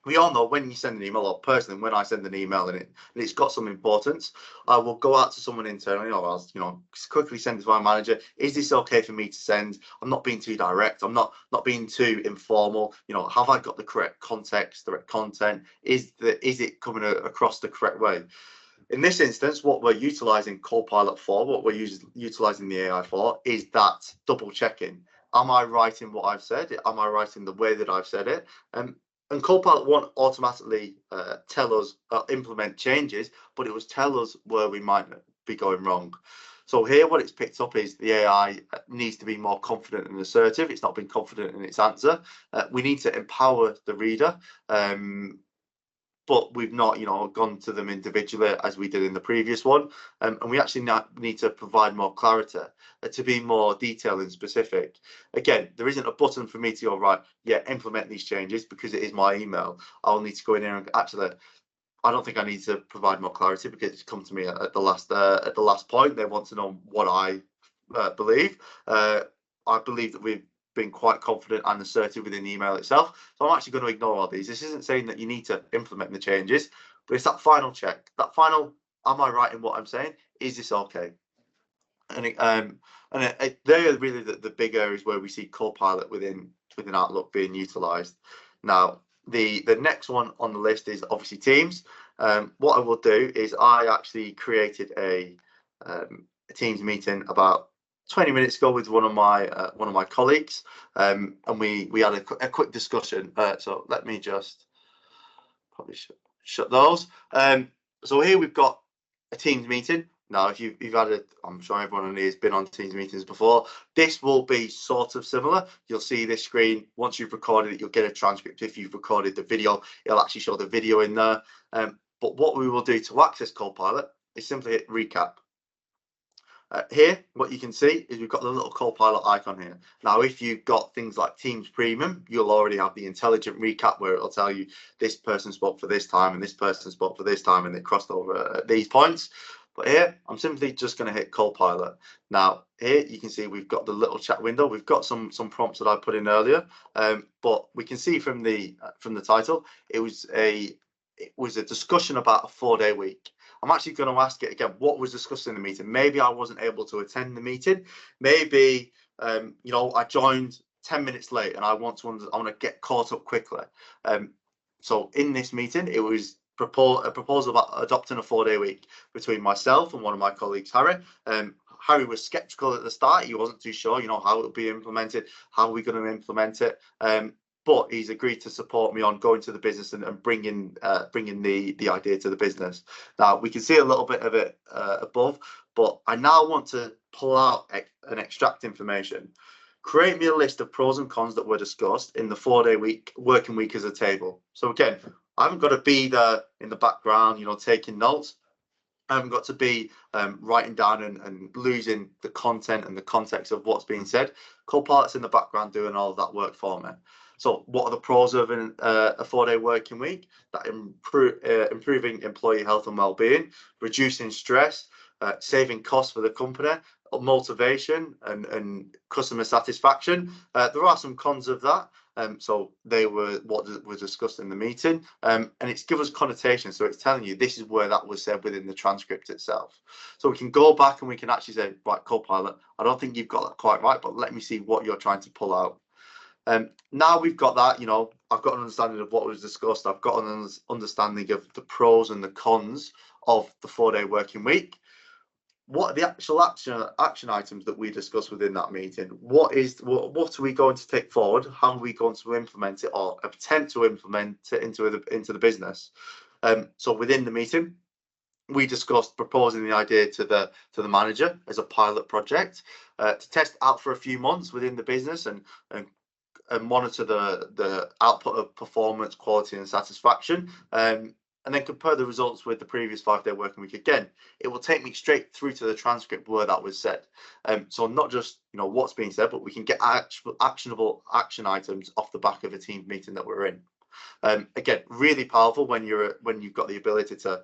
We all know when you send an email, or personally, when I send an email and it's got some importance, I will go out to someone internally, or I'll quickly send it to my manager. Is this okay for me to send? I'm not being too direct. I'm not being too informal. Have I got the correct context, the correct content? Is it coming across the correct way? In this instance, what we're utilizing Copilot for, what we're utilizing the AI for, is that double checking. Am I right in what I've said? Am I right in the way that I've said it? And Copilot won't automatically tell us implement changes, but it will tell us where we might be going wrong. So here, what it's picked up is the AI needs to be more confident and assertive. It's not been confident in its answer. We need to empower the reader, but we've not, gone to them individually as we did in the previous one. And we actually need to provide more clarity, to be more detailed and specific. Again, there isn't a button for me to go, right, yeah, implement these changes, because it is my email. I'll need to go in here and actually, I don't think I need to provide more clarity, because it's come to me at the last point. They want to know what I believe. I believe that we've been quite confident and assertive within the email itself. So I'm actually going to ignore all these. This isn't saying that you need to implement the changes, but it's that final check, that final, am I right in what I'm saying? Is this okay? And they're really the big areas where we see Copilot within Outlook being utilized. Now, The next one on the list is obviously Teams. What I will do is I actually created a Teams meeting about 20 minutes ago with one of my colleagues, and we had a quick discussion. So let me just probably shut those. So here we've got a Teams meeting. Now, if you've had I'm sure everyone on here has been on Teams meetings before. This will be sort of similar. You'll see this screen. Once you've recorded it, you'll get a transcript. If you've recorded the video, it'll actually show the video in there. But what we will do to access Copilot is simply hit recap. Here, what you can see is we've got the little Copilot icon here. Now, if you've got things like Teams Premium, you'll already have the intelligent recap where it'll tell you this person spoke for this time and this person spoke for this time and they crossed over at these points. But here, I'm simply just going to hit Copilot. Now, here you can see we've got the little chat window. We've got some prompts that I put in earlier, but we can see from the title, it was a discussion about a 4-day week. I'm actually going to ask it again, what was discussed in the meeting? Maybe I wasn't able to attend the meeting. Maybe, I joined 10 minutes late and I want to get caught up quickly. So in this meeting, it was a proposal about adopting a 4-day week between myself and one of my colleagues, Harry. Harry was skeptical at the start. He wasn't too sure, how it would be implemented, how are we going to implement it. But he's agreed to support me on going to the business and bringing the idea to the business. Now, we can see a little bit of it above, but I now want to pull out and extract information. Create me a list of pros and cons that were discussed in the 4-day working week as a table. So again, I haven't got to be there in the background, taking notes. I haven't got to be writing down and losing the content and the context of what's being said. Copilot's in the background doing all of that work for me. So what are the pros of a 4-day working week? That improving employee health and well-being, reducing stress, saving costs for the company, motivation and customer satisfaction. There are some cons of that. So they were what was discussed in the meeting, and it's given us connotation. So it's telling you this is where that was said within the transcript itself. So we can go back and we can actually say, right, Copilot, I don't think you've got that quite right, but let me see what you're trying to pull out. Now we've got that, I've got an understanding of what was discussed. I've got an understanding of the pros and the cons of the 4-day working week. What are the actual action items that we discussed within that meeting? What are we going to take forward? How are we going to implement it or attempt to implement it into the business? So within the meeting, we discussed proposing the idea to the manager as a pilot project to test out for a few months within the business and monitor the output of performance, quality and satisfaction, and then compare the results with the previous 5-day working week. Again, it will take me straight through to the transcript where that was said. So not just what's being said, but we can get actionable action items off the back of a team meeting that we're in. Again, really powerful when you've got the ability to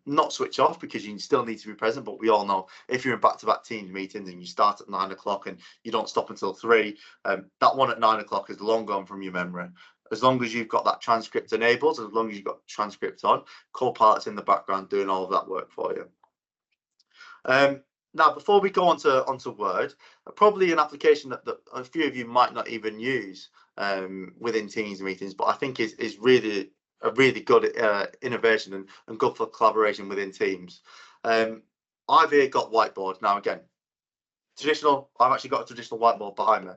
not switch off, because you still need to be present. But we all know if you're in back-to-back Teams meetings and you start at 9 o'clock and you don't stop until 3, that one at 9 o'clock is long gone from your memory. As long as you've got that transcript enabled, as long as you've got transcript on, Copilot's in the background doing all of that work for you. Now, before we go onto Word, probably an application that a few of you might not even use within Teams meetings, but I think is really a really good innovation and good for collaboration within Teams. I've here got Whiteboard. Now, again, I've actually got a traditional whiteboard behind me.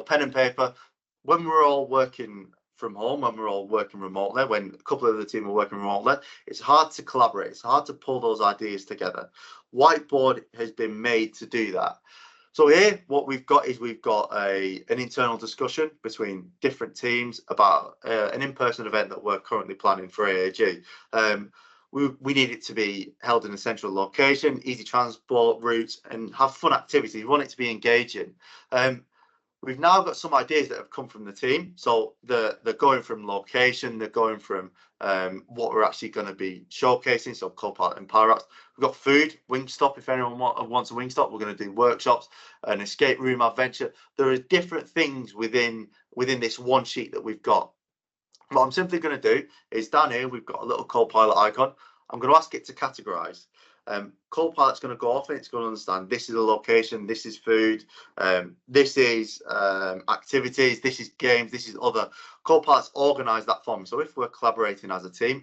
Pen and paper. When we're all working from home, when we're all working remotely, when a couple of the team are working remotely, it's hard to collaborate. It's hard to pull those ideas together. Whiteboard has been made to do that. So here, what we've got is an internal discussion between different teams about an in-person event that we're currently planning for AAG. We need it to be held in a central location, easy transport routes, and have fun activities. We want it to be engaging. We've now got some ideas that have come from the team. So they're going from location, they're going from what we're actually going to be showcasing. So Copilot and Power Apps. We've got food, Wingstop. If anyone wants a Wingstop, we're going to do workshops, an escape room adventure. There are different things within this one sheet that we've got. What I'm simply going to do is down here, we've got a little Copilot icon. I'm going to ask it to categorize. Copilot's going to go off and it's going to understand this is a location, this is food, this is activities, this is games, this is other. Copilot's organise that for me. So if we're collaborating as a team,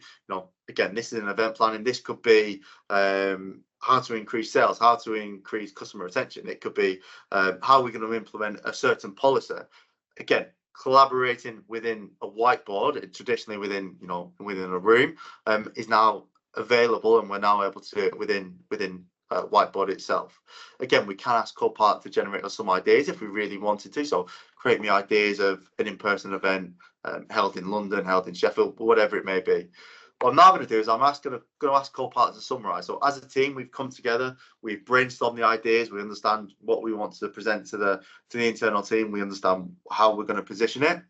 again, this is an event planning. This could be how to increase sales, how to increase customer retention. It could be how we're going to implement a certain policy. Again, collaborating within a whiteboard, traditionally within a room, is now available, and we're now able to do it within Whiteboard itself. Again, we can ask Copilot to generate us some ideas if we really wanted to. So create me ideas of an in-person event held in London, held in Sheffield, whatever it may be. What I'm now going to do is I'm going to ask Copilot to summarise. So as a team, we've come together, we've brainstormed the ideas, we understand what we want to present to the internal team, we understand how we're going to position it.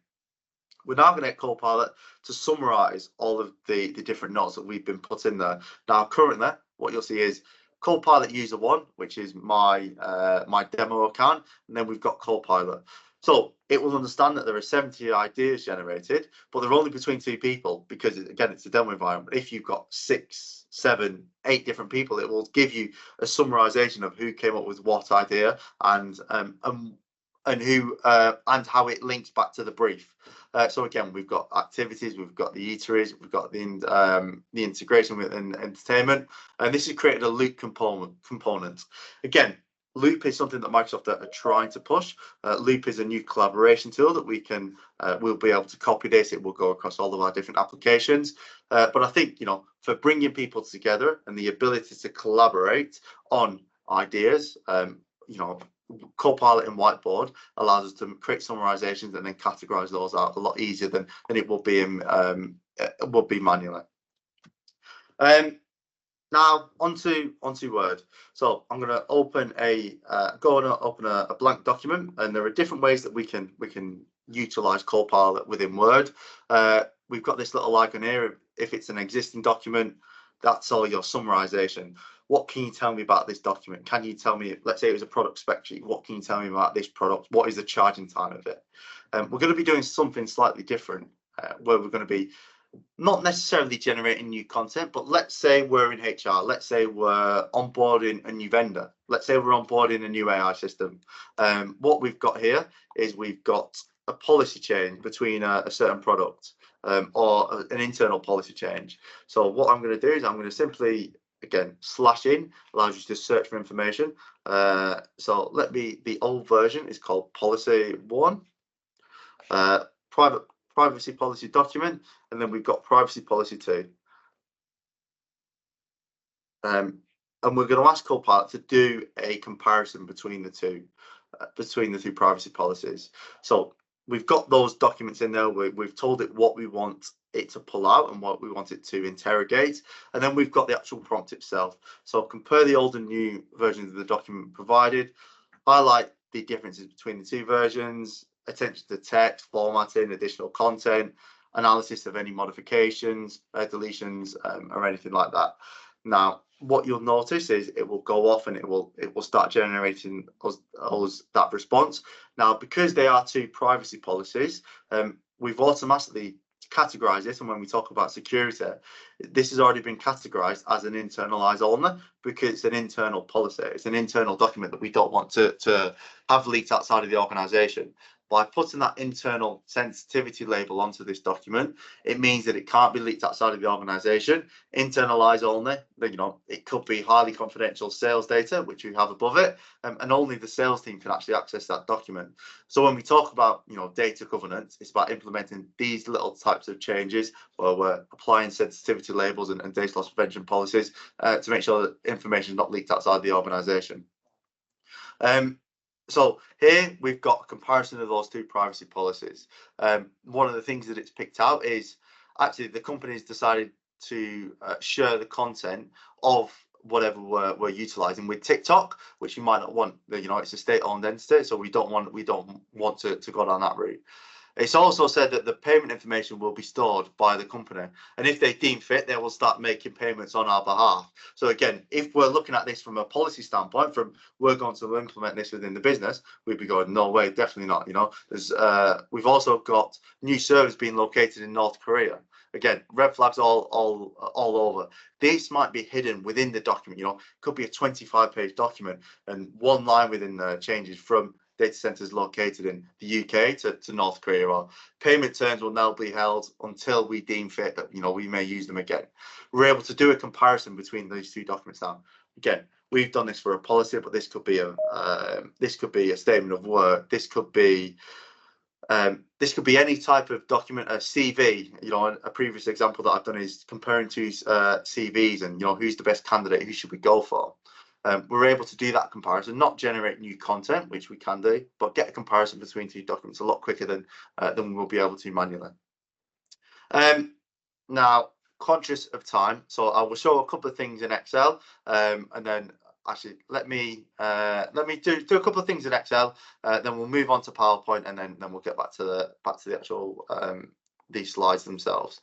We're now going to get Copilot to summarise all of the different notes that we've been put in there. Now, currently, what you'll see is Copilot user 1, which is my demo account, and then we've got Copilot. So it will understand that there are 70 ideas generated, but they're only between 2 people because, again, it's a demo environment. If you've got 6, 7, 8 different people, it will give you a summarization of who came up with what idea and who and how it links back to the brief. So again, we've got activities, we've got the eateries, we've got the integration with entertainment, and this has created a loop component. Again, Loop is something that Microsoft are trying to push. Loop is a new collaboration tool that we'll be able to copy this. It will go across all of our different applications. But I think, for bringing people together and the ability to collaborate on ideas, Copilot and Whiteboard allows us to create summarizations and then categorize those out a lot easier than it would be manually. Now onto Word. So I'm going to open a blank document, and there are different ways that we can utilize Copilot within Word. We've got this little icon here. If it's an existing document, that's all your summarization. What can you tell me about this document? Can you tell me, let's say it was a product spec sheet, what can you tell me about this product? What is the charging time of it? We're going to be doing something slightly different, where we're going to be not necessarily generating new content, but let's say we're in HR, let's say we're onboarding a new vendor, let's say we're onboarding a new AI system. What we've got here is we've got a policy change between a certain product or an internal policy change. So what I'm going to do is I'm going to simply, again, /in allows you to search for information. So the old version is called policy 1, privacy policy document, and then we've got privacy policy 2. And we're going to ask Copilot to do a comparison between the two privacy policies. So we've got those documents in there. We've told it what we want it to pull out and what we want it to interrogate, and then we've got the actual prompt itself. So compare the old and new versions of the document provided, highlight the differences between the 2 versions, attention to text, formatting, additional content, analysis of any modifications, deletions, or anything like that. Now, what you'll notice is it will go off and it will start generating us that response. Now, because they are 2 privacy policies, we've automatically categorized this, and when we talk about security, this has already been categorized as an internalize only because it's an internal policy. It's an internal document that we don't want to have leaked outside of the organization. By putting that internal sensitivity label onto this document, it means that it can't be leaked outside of the organization. Internalize only, it could be highly confidential sales data, which we have above it, and only the sales team can actually access that document. So when we talk about, data governance, it's about implementing these little types of changes where we're applying sensitivity labels and data loss prevention policies to make sure that information is not leaked outside the organization. So here we've got a comparison of those 2 privacy policies. One of the things that it's picked out is actually the company's decided to share the content of whatever we're utilizing with TikTok, which you might not want. It's a state-owned entity, so we don't want to go down that route. It's also said that the payment information will be stored by the company, and if they deem fit, they will start making payments on our behalf. So again, if we're looking at this from a policy standpoint, from we're going to implement this within the business, we'd be going, no way, definitely not. We've also got new servers being located in North Korea. Again, red flags all over. This might be hidden within the document. Could be a 25-page document, and one line within there changes from data centers located in the UK to North Korea, or payment terms will now be held until we deem fit that, you know, we may use them again. We're able to do a comparison between these two documents now. Again, we've done this for a policy, but this could be a statement of work. This could be any type of document, a CV. You know, a previous example that I've done is comparing two CVs, and, you know, who's the best candidate, who should we go for? We're able to do that comparison, not generate new content, which we can do, but get a comparison between two documents a lot quicker than we'll be able to manually. Now, conscious of time, so I will show a couple of things in Excel, and then actually let me do a couple of things in Excel, then we'll move on to PowerPoint, and then we'll get back to the actual these slides themselves.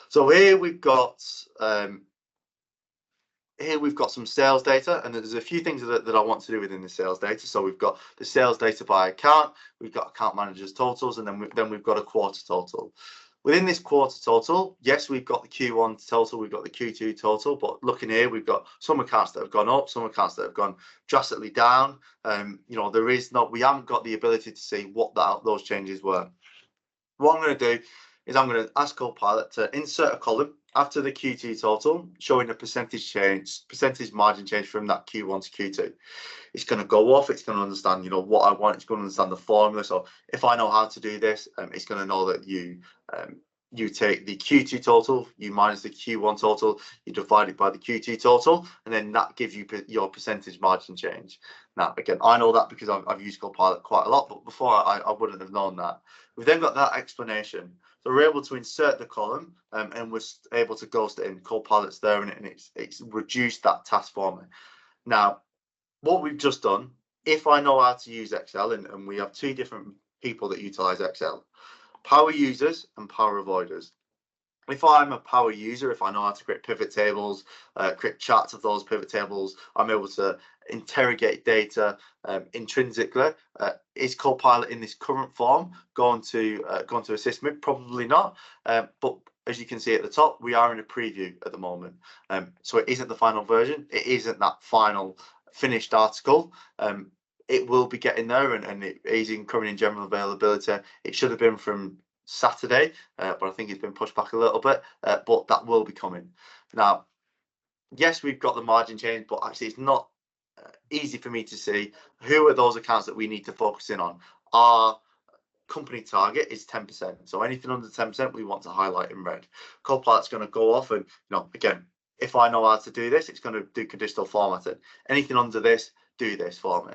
So here we've got some sales data, and there's a few things that I want to do within the sales data. So we've got the sales data by account, we've got account managers totals, and then we've got a quarter total. Within this quarter total, yes, we've got the Q1 total, we've got the Q2 total, but looking here, we've got some accounts that have gone up, some accounts that have gone drastically down. You know, we haven't got the ability to see what those changes were. What I'm going to do is I'm going to ask Copilot to insert a column after the Q2 total, showing a percentage margin change from that Q1 to Q2. It's going to go off. It's going to understand, you know, what I want. It's going to understand the formula. So if I know how to do this, it's going to know that you take the Q2 total, you minus the Q1 total, you divide it by the Q2 total, and then that gives you your percentage margin change. Now, again, I know that because I've used Copilot quite a lot, but before I wouldn't have known that. We've then got that explanation. So we're able to insert the column, and we're able to ghost it in. Copilot's there, and it's reduced that task for me. Now, what we've just done, if I know how to use Excel, and we have two different people that utilize Excel, power users and power avoiders. If I'm a power user, if I know how to create pivot tables, create charts of those pivot tables, I'm able to interrogate data intrinsically. Is Copilot in this current form going to assist me? Probably not. But as you can see at the top, we are in a preview at the moment. So it isn't the final version. It isn't that final finished article. It will be getting there, and it is coming in general availability. It should have been from Saturday, but I think it's been pushed back a little bit, but that will be coming. Now, yes, we've got the margin change, but actually it's not easy for me to see who are those accounts that we need to focus in on. Our company target is 10%, so anything under 10% we want to highlight in red. Copilot's going to go off, and, you know, again, if I know how to do this, it's going to do conditional formatting. Anything under this, do this for me.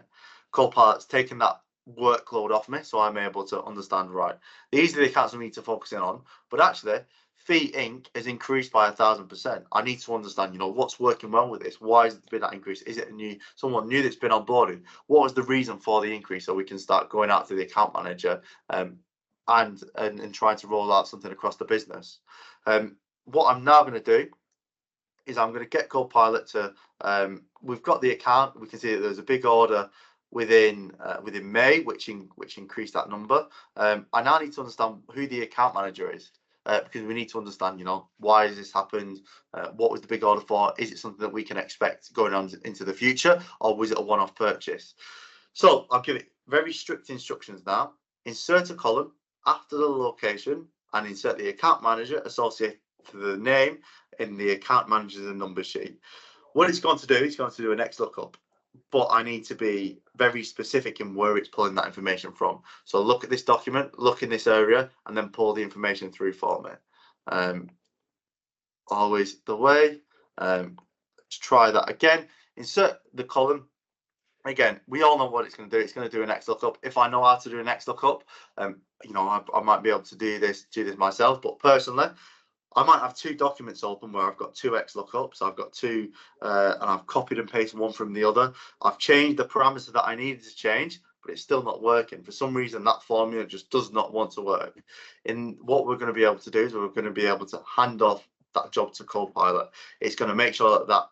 Copilot's taken that workload off me, so I'm able to understand, right, these are the accounts we need to focus in on, but actually Fee Inc. has increased by 1,000%. I need to understand, you know, what's working well with this. Why has it been that increase? Is it someone new that's been onboarded? What was the reason for the increase? So we can start going out to the account manager and trying to roll out something across the business. What I'm now going to do is I'm going to get Copilot to, we've got the account. We can see that there's a big order within May, which increased that number. I now need to understand who the account manager is, because we need to understand, you know, why has this happened? What was the big order for? Is it something that we can expect going on into the future, or was it a one-off purchase? So I'll give it very strict instructions now. Insert a column after the location and insert the account manager associated to the name in the account manager's and number sheet. What it's going to do, it's going to do an XLOOKUP, but I need to be very specific in where it's pulling that information from. So look at this document, look in this area, and then pull the information through for me. Always the way. Let's try that again. Insert the column. Again, we all know what it's going to do. It's going to do an XLOOKUP. If I know how to do an XLOOKUP, you know, I might be able to do this myself. But personally, I might have two documents open where I've got two XLOOKUPs. I've got two, and I've copied and pasted one from the other. I've changed the parameter that I needed to change, but it's still not working. For some reason, that formula just does not want to work. And what we're going to be able to do is we're going to be able to hand off that job to Copilot. It's going to make sure that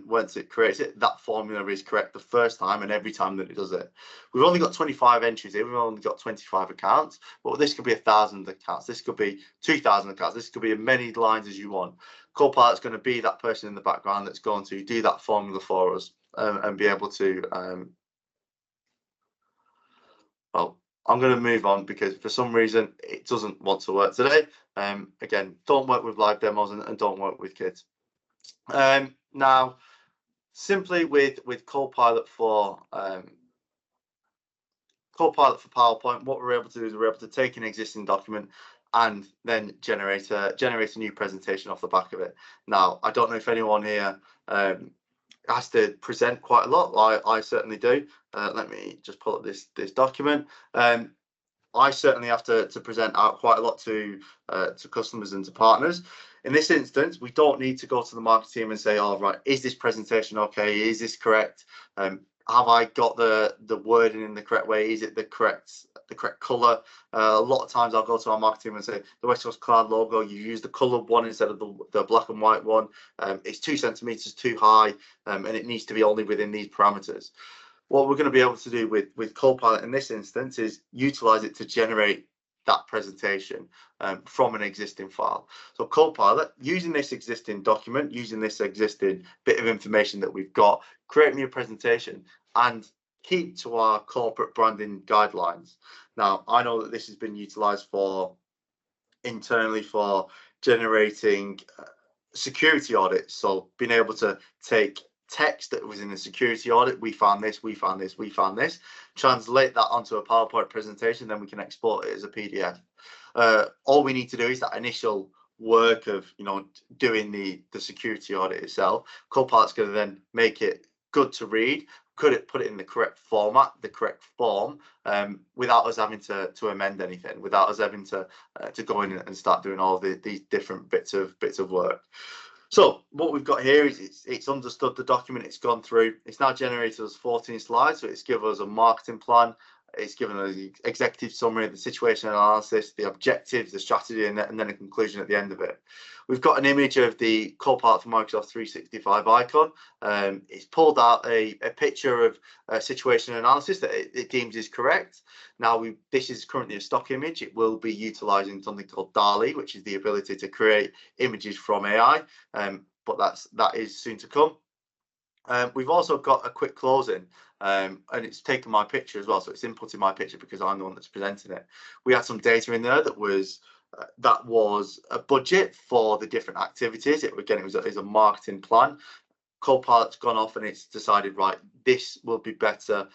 once it creates it, that formula is correct the first time and every time that it does it. We've only got 25 entries here. We've only got 25 accounts, but this could be 1,000 accounts. This could be 2,000 accounts. This could be as many lines as you want. Copilot's going to be that person in the background that's going to do that formula for us and be able to I'm going to move on because for some reason it doesn't want to work today. Again, don't work with live demos and don't work with kids. Now, simply with Copilot for PowerPoint, what we're able to do is we're able to take an existing document and then generate a new presentation off the back of it. Now, I don't know if anyone here has to present quite a lot. I certainly do. Let me just pull up this document. I certainly have to present out quite a lot to customers and to partners. In this instance, we don't need to go to the marketing team and say, "Oh, right, is this presentation okay? Is this correct? Have I got the wording in the correct way? Is it the correct color?" A lot of times I'll go to our marketing team and say, "The West Coast Cloud logo, you use the colored one instead of the black and white one. It's 2 centimeters too high, and it needs to be only within these parameters." What we're going to be able to do with Copilot in this instance is utilize it to generate that presentation from an existing file. So Copilot, using this existing document, using this existing bit of information that we've got, create me a presentation and keep to our corporate branding guidelines. Now, I know that this has been utilized internally for generating security audits. So being able to take text that was in a security audit, we found this, translate that onto a PowerPoint presentation, then we can export it as a PDF. All we need to do is that initial work of doing the security audit itself. Copilot's going to then make it good to read, put it in the correct format, the correct form, without us having to amend anything, without us having to go in and start doing all these different bits of work. So what we've got here is it's understood the document, it's gone through, it's now generated us 14 slides. So it's given us a marketing plan, it's given us the executive summary, the situation analysis, the objectives, the strategy, and then a conclusion at the end of it. We've got an image of the Copilot for Microsoft 365 icon. It's pulled out a picture of a situation analysis that it deems is correct. Now, this is currently a stock image. It will be utilizing something called DALL-E, which is the ability to create images from AI, but that is soon to come. We've also got a quick closing, and it's taken my picture as well. So it's inputting my picture because I'm the one that's presenting it. We had some data in there that was a budget for the different activities. It was a marketing plan. Copilot's gone off and it's decided, right, this will be better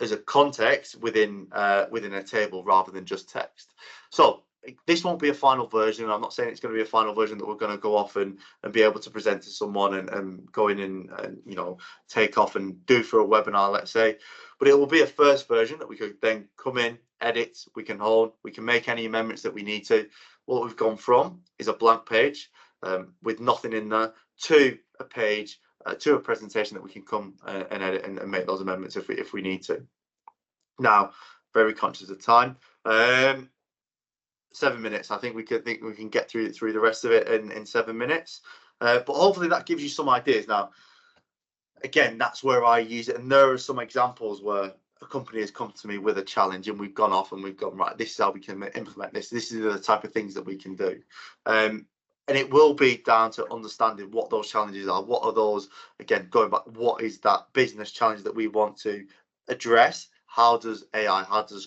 as a context within a table rather than just text. So this won't be a final version. I'm not saying it's going to be a final version that we're going to go off and be able to present to someone and go in and take off and do for a webinar, let's say. But it will be a first version that we could then come in, edit, we can hold, we can make any amendments that we need to. What we've gone from is a blank page with nothing in there to a page, to a presentation that we can come and edit and make those amendments if we need to. Now, very conscious of time. 7 minutes. I think we can get through the rest of it in 7 minutes. But hopefully that gives you some ideas. Now, again, that's where I use it, and there are some examples where a company has come to me with a challenge and we've gone off and we've gone, right, this is how we can implement this. This is the type of things that we can do. And it will be down to understanding what those challenges are. What are those, again, going back, what is that business challenge that we want to address? How does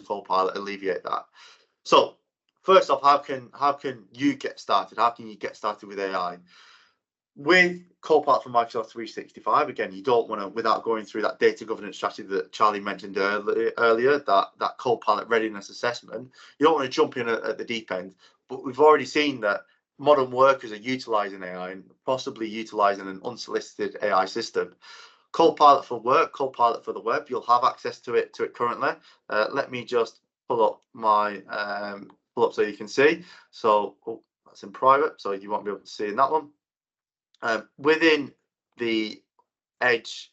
Copilot alleviate that? So first off, how can you get started? How can you get started with AI? With Copilot from Microsoft 365, again, you don't want to, without going through that data governance strategy that Charlie mentioned earlier, that Copilot readiness assessment, you don't want to jump in at the deep end. But we've already seen that modern workers are utilizing AI and possibly utilizing an unsolicited AI system. Copilot for work, Copilot for the web, you'll have access to it currently. Let me just pull up my pull up so you can see. So that's in private, so you won't be able to see in that one. Within the Edge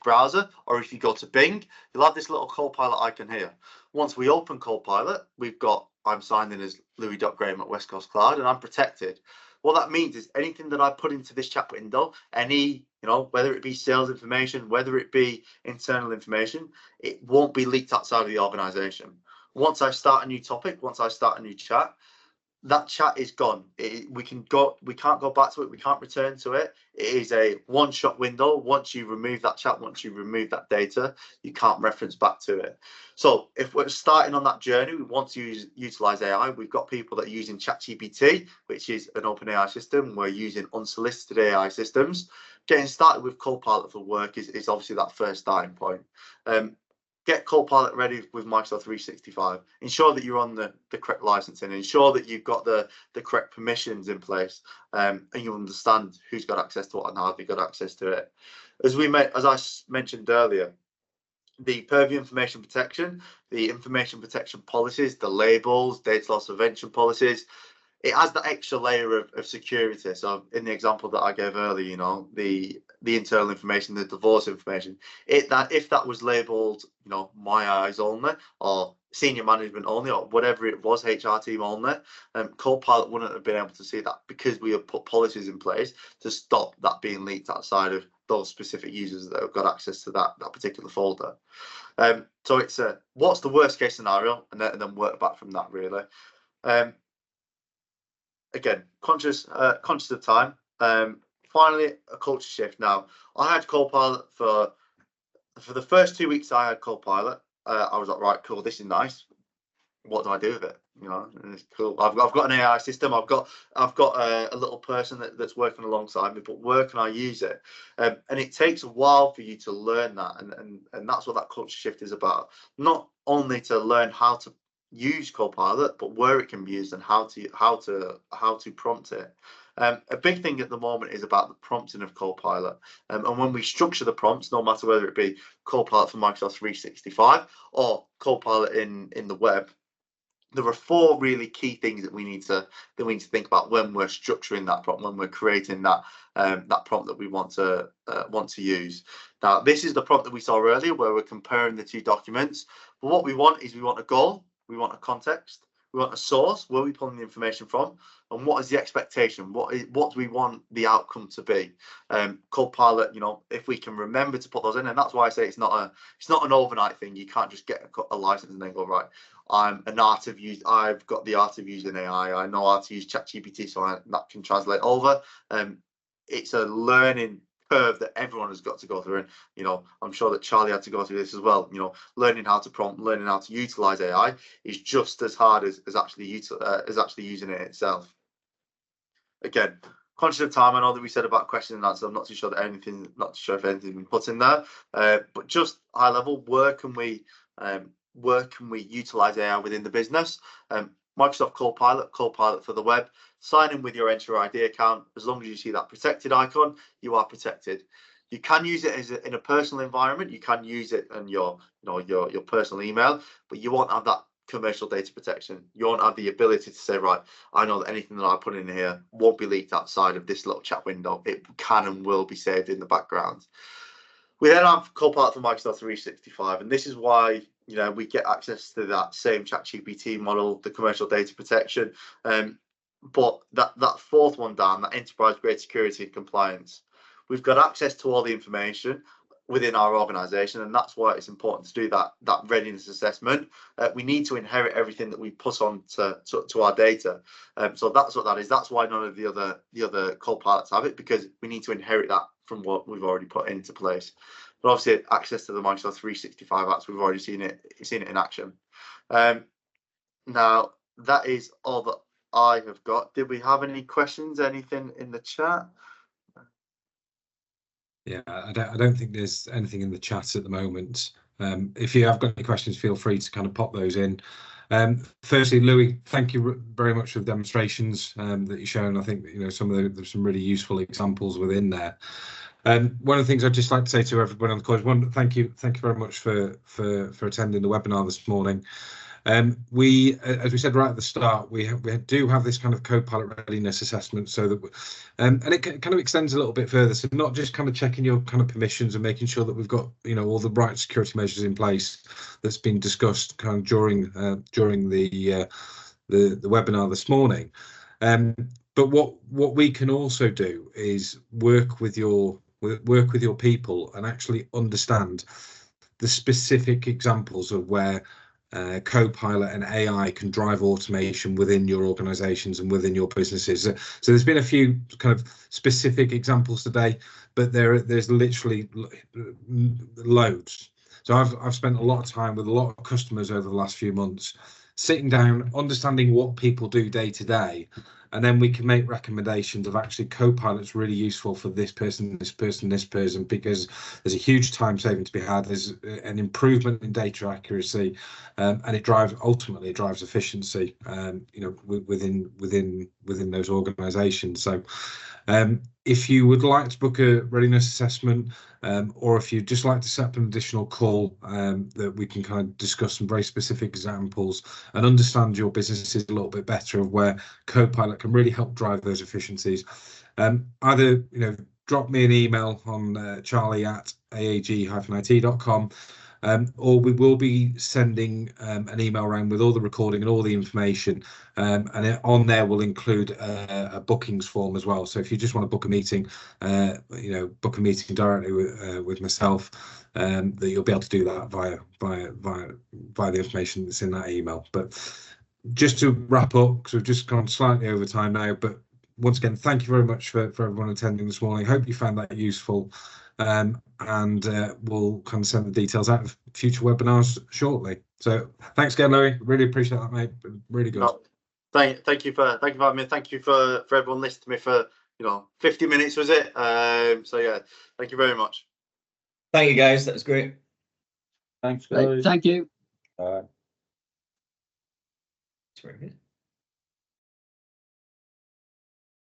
browser, or if you go to Bing, you'll have this little Copilot icon here. Once we open Copilot, I'm signed in as Louis.Graham at West Coast Cloud, and I'm protected. What that means is anything that I put into this chat window, whether it be sales information, whether it be internal information, it won't be leaked outside of the organization. Once I start a new topic, once I start a new chat, that chat is gone. We can't go back to it. We can't return to it. It is a one-shot window. Once you remove that chat, once you remove that data, you can't reference back to it. So if we're starting on that journey, we want to utilize AI. We've got people that are using ChatGPT, which is an open AI system. We're using unsolicited AI systems. Getting started with Copilot for work is obviously that first starting point. Get Copilot ready with Microsoft 365. Ensure that you're on the correct licensing. Ensure that you've got the correct permissions in place, and you understand who's got access to what and how have you got access to it. As I mentioned earlier, the purview information protection, the information protection policies, the labels, data loss prevention policies, it has that extra layer of security. So in the example that I gave earlier, you know, the internal information, the divorce information, if that was labeled, you know, my eyes only, or senior management only, or whatever it was, HR team only, Copilot wouldn't have been able to see that, because we have put policies in place to stop that being leaked outside of those specific users that have got access to that particular folder. So it's what's the worst case scenario, and then work back from that, really. Again, conscious of time. Finally, a culture shift. Now, I had Copilot for the first 2 weeks. I had Copilot. I was like, right, cool, this is nice. What do I do with it? You know, and it's cool. I've got an AI system. I've got a little person that's working alongside me. But where can I use it? And it takes a while for you to learn that, and that's what that culture shift is about. Not only to learn how to use Copilot, but where it can be used and how to prompt it. A big thing at the moment is about the prompting of Copilot, and when we structure the prompts, no matter whether it be Copilot for Microsoft 365 or Copilot in the web, there are 4 really key things that we need to think about when we're structuring that prompt, when we're creating that prompt that we want to use. Now, this is the prompt that we saw earlier, where we're comparing the 2 documents. But what we want is, we want a goal, we want a context, we want a source, where are we pulling the information from, and what is the expectation? What do we want the outcome to be? Copilot, you know, if we can remember to put those in, and that's why I say it's not an overnight thing. You can't just get a license and then go, right, I've got the art of using AI. I know how to use ChatGPT, so that can translate over. It's a learning curve that everyone has got to go through, and you know, I'm sure that Charlie had to go through this as well. You know, learning how to prompt, learning how to utilize AI is just as hard as actually using it itself. Again, conscious of time, I know that we said about question and answer. I'm not too sure if anything's been put in there, but just high level, where can we utilize AI within the business? Microsoft Copilot for the web. Sign in with your Enter ID account. As long as you see that protected icon, you are protected. You can use it in a personal environment. You can use it in your personal email, but you won't have that commercial data protection. You won't have the ability to say, right, I know that anything that I put in here won't be leaked outside of this little chat window. It can and will be saved in the background. We then have Copilot for Microsoft 365, and this is why, you know, we get access to that same ChatGPT model, the commercial data protection, but that fourth one down, that enterprise grade security and compliance, we've got access to all the information within our organization, and that's why it's important to do that readiness assessment. We need to inherit everything that we put on to our data, so that's what that is. That's why none of the other Copilots have it, because we need to inherit that from what we've already put into place. But obviously, access to the Microsoft 365 apps, we've already seen it in action. Now, that is all that I have got. Did we have any questions? Anything in the chat? Yeah, I don't think there's anything in the chat at the moment. If you have got any questions, feel free to kind of pop those in. Firstly, Louis, thank you very much for the demonstrations that you've shown. I think, you know, there's some really useful examples within there. One of the things I'd just like to say to everyone on the call is thank you very much for attending the webinar this morning. As we said right at the start, we do have this kind of Copilot readiness assessment, so that and it kind of extends a little bit further. So not just kind of checking your kind of permissions and making sure that we've got, you know, all the right security measures in place that's been discussed kind of during the webinar this morning. But what we can also do is work with your people and actually understand the specific examples of where Copilot and AI can drive automation within your organizations and within your businesses. So there's been a few kind of specific examples today, but there's literally loads. So I've spent a lot of time with a lot of customers over the last few months, sitting down, understanding what people do day to day, and then we can make recommendations of actually Copilot's really useful for this person, this person, this person, because there's a huge time saving to be had. There's an improvement in data accuracy, and it ultimately drives efficiency, within those organizations. So if you would like to book a readiness assessment, or if you'd just like to set up an additional call that we can kind of discuss some very specific examples and understand your businesses a little bit better of where Copilot can really help drive those efficiencies, either drop me an email on charlie@aag-it.com, or we will be sending an email around with all the recording and all the information, and on there will include a bookings form as well. So if you just want to book a meeting, book a meeting directly with myself, that you'll be able to do that via the information that's in that email. But just to wrap up, because we've just gone slightly over time now, but once again, thank you very much for everyone attending this morning. Hope you found that useful. And we'll kind of send the details out of future webinars shortly. So thanks again, Louis. Really appreciate that, mate. Really good. Thank you for having me. Thank you for everyone listening to me for 50 minutes, was it? So yeah, thank you very much. Thank you, guys. That was great. Thanks, guys. Thank you. All right. It's very good.